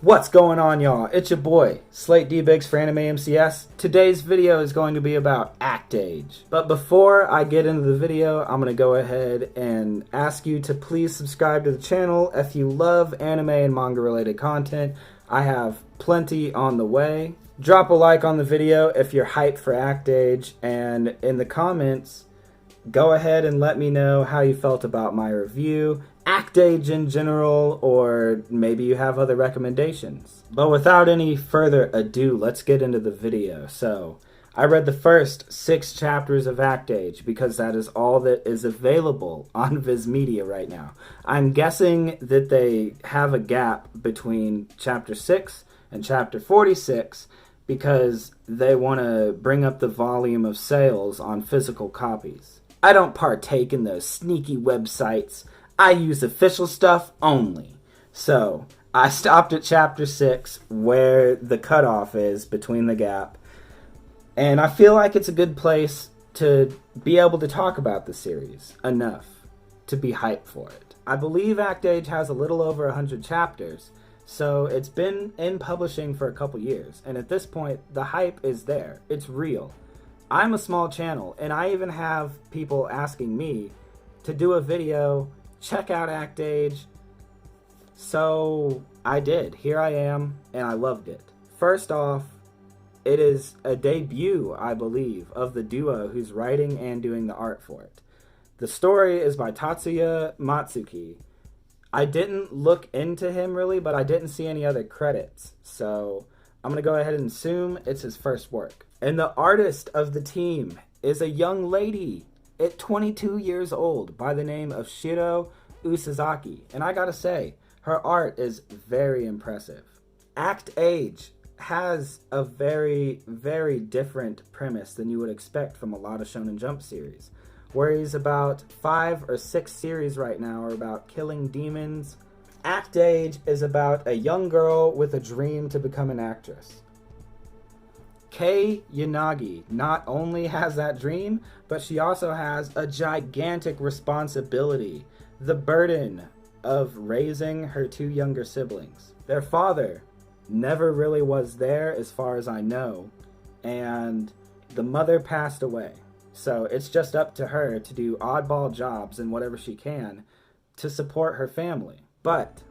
What's going on, y'all? It's your boy, Slate D-Biggs for AnimeMCS. Today's video is going to be about ActAGE. But before I get into the video, I'm going to go ahead and ask you to please subscribe to the channel if you love anime and manga related content. I have plenty on the way. Drop a like on the video if you're hyped for ActAGE, and in the comments, go ahead and let me know how you felt about my review, ActAGE in general, or maybe you have other recommendations. But without any further ado, let's get into the video. So, I read the first 6 chapters of ActAGE because that is all that is available on Viz Media right now. I'm guessing that they have a gap between chapter 6 and chapter 46 because they want to bring up the volume of sales on physical copies. I don't partake in those sneaky websites. I use official stuff only. So, I stopped at chapter 6 where the cutoff is between the gap. And I feel like it's a good place to be able to talk about the series enough to be hyped for it. I believe ActAGE has a little over 100 chapters, so it's been in publishing for a couple years. And at this point, the hype is there. It's real. I'm a small channel, and I even have people asking me to do a video, check out ActAGE. So I did. Here I am, and I loved it. First off, it is a debut, I believe, of the duo who's writing and doing the art for it. The story is by Tatsuya Matsuki. I didn't look into him really, but I didn't see any other credits. So I'm going to go ahead and assume it's his first work. And the artist of the team is a young lady at 22 years old by the name of Shiro Usazaki. And I gotta say, her art is very impressive. ActAGE has a very, very different premise than you would expect from a lot of Shonen Jump series. Whereas about 5 or 6 series right now are about killing demons, ActAGE is about a young girl with a dream to become an actress. Yonagi not only has that dream, but she also has a gigantic responsibility, the burden of raising her 2 younger siblings. Their father never really was there as far as I know, and the mother passed away. So it's just up to her to do oddball jobs and whatever she can to support her family. But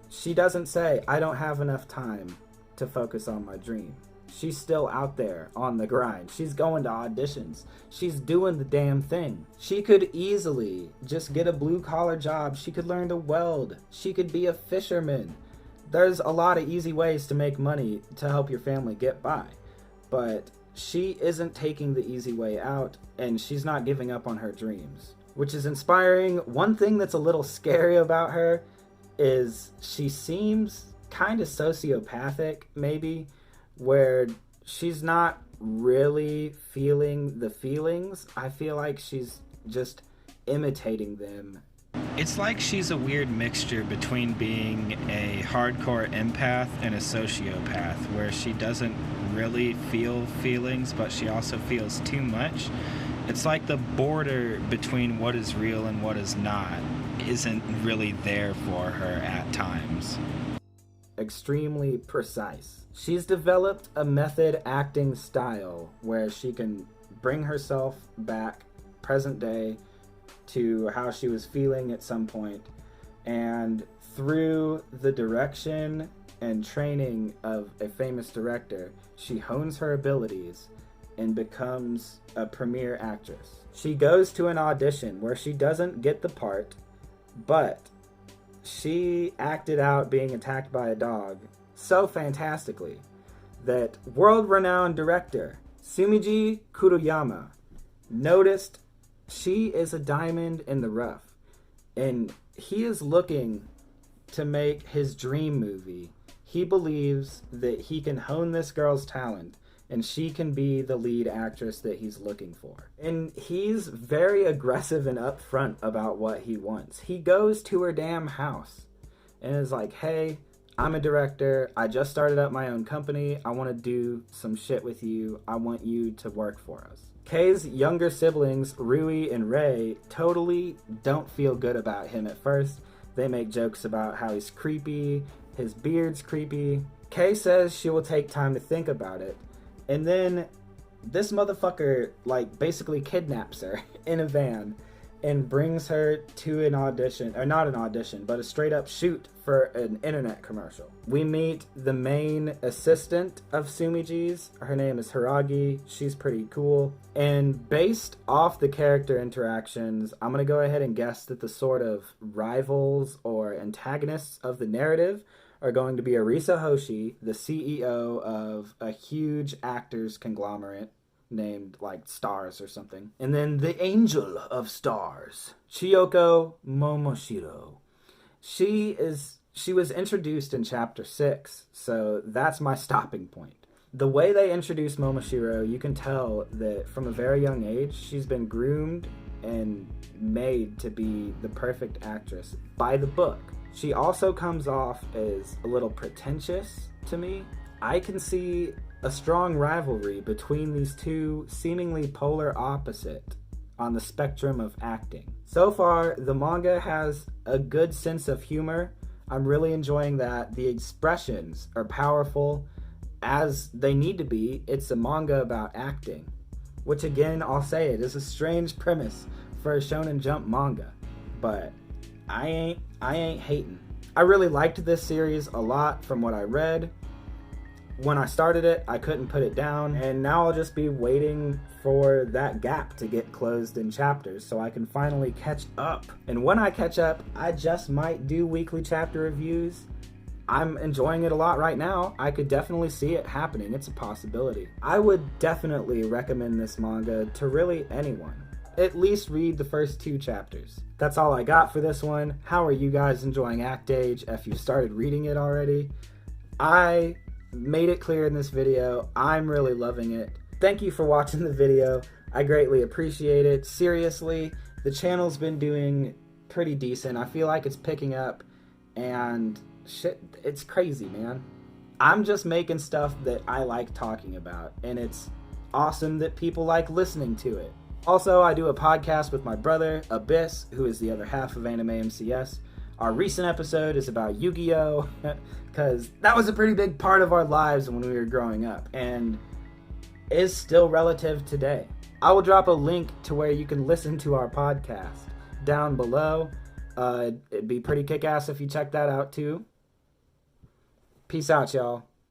she doesn't say, I don't have enough time to focus on my dream. She's still out there on the grind. She's going to auditions. She's doing the damn thing. She could easily just get a blue-collar job. She could learn to weld. She could be a fisherman. There's a lot of easy ways to make money to help your family get by. But she isn't taking the easy way out, and she's not giving up on her dreams, which is inspiring. One thing that's a little scary about her is she seems kind of sociopathic, maybe, where she's not really feeling the feelings. I feel like she's just imitating them. It's like she's a weird mixture between being a hardcore empath and a sociopath, where she doesn't really feel feelings, but she also feels too much. It's like the border between what is real and what is not isn't really there for her at times. Extremely precise. She's developed a method acting style where she can bring herself back present day to how she was feeling at some point, and through the direction and training of a famous director, she hones her abilities and becomes a premier actress. She goes to an audition where she doesn't get the part, but she acted out being attacked by a dog so fantastically that world-renowned director Sumiji Kuroyama noticed she is a diamond in the rough, and he is looking to make his dream movie. He believes that he can hone this girl's talent and she can be the lead actress that he's looking for. And he's very aggressive and upfront about what he wants. He goes to her damn house and is like, hey, I'm a director. I just started up my own company. I want to do some shit with you. I want you to work for us. Kei's younger siblings, Rui and Rei, totally don't feel good about him at first. They make jokes about how he's creepy His beard's creepy. Kay says she will take time to think about it. And then this motherfucker, like, basically kidnaps her in a van and brings her to an audition, or not an audition, but a straight up shoot for an internet commercial. We meet the main assistant of Sumiji's. Her name is Hiragi. She's pretty cool. And based off the character interactions, I'm gonna go ahead and guess that the sort of rivals or antagonists of the narrative are going to be Arisa Hoshi, the CEO of a huge actors conglomerate named like Stars or something. And then the Angel of Stars, Chiyoko Momoshiro. She was introduced in chapter 6, so that's my stopping point. The way they introduce Momoshiro, you can tell that from a very young age, she's been groomed and made to be the perfect actress by the book. She also comes off as a little pretentious to me. I can see a strong rivalry between these two seemingly polar opposite on the spectrum of acting. So far, the manga has a good sense of humor. I'm really enjoying that. The expressions are powerful as they need to be. It's a manga about acting, which again, I'll say it is a strange premise for a Shonen Jump manga, but I ain't hating. I really liked this series a lot from what I read. When I started it, I couldn't put it down, and now I'll just be waiting for that gap to get closed in chapters so I can finally catch up. And when I catch up, I just might do weekly chapter reviews. I'm enjoying it a lot right now. I could definitely see it happening. It's a possibility. I would definitely recommend this manga to really anyone. At least read the first 2 chapters. That's all I got for this one. How are you guys enjoying ActAGE if you started reading it already? I made it clear in this video, I'm really loving it. Thank you for watching the video. I greatly appreciate it. Seriously, the channel's been doing pretty decent. I feel like it's picking up, and shit, it's crazy, man. I'm just making stuff that I like talking about, and it's awesome that people like listening to it. Also, I do a podcast with my brother, Abyss, who is the other half of AnimeMCS. Our recent episode is about Yu-Gi-Oh! Because that was a pretty big part of our lives when we were growing up, and is still relative today. I will drop a link to where you can listen to our podcast down below. It'd be pretty kick-ass if you check that out too. Peace out, y'all.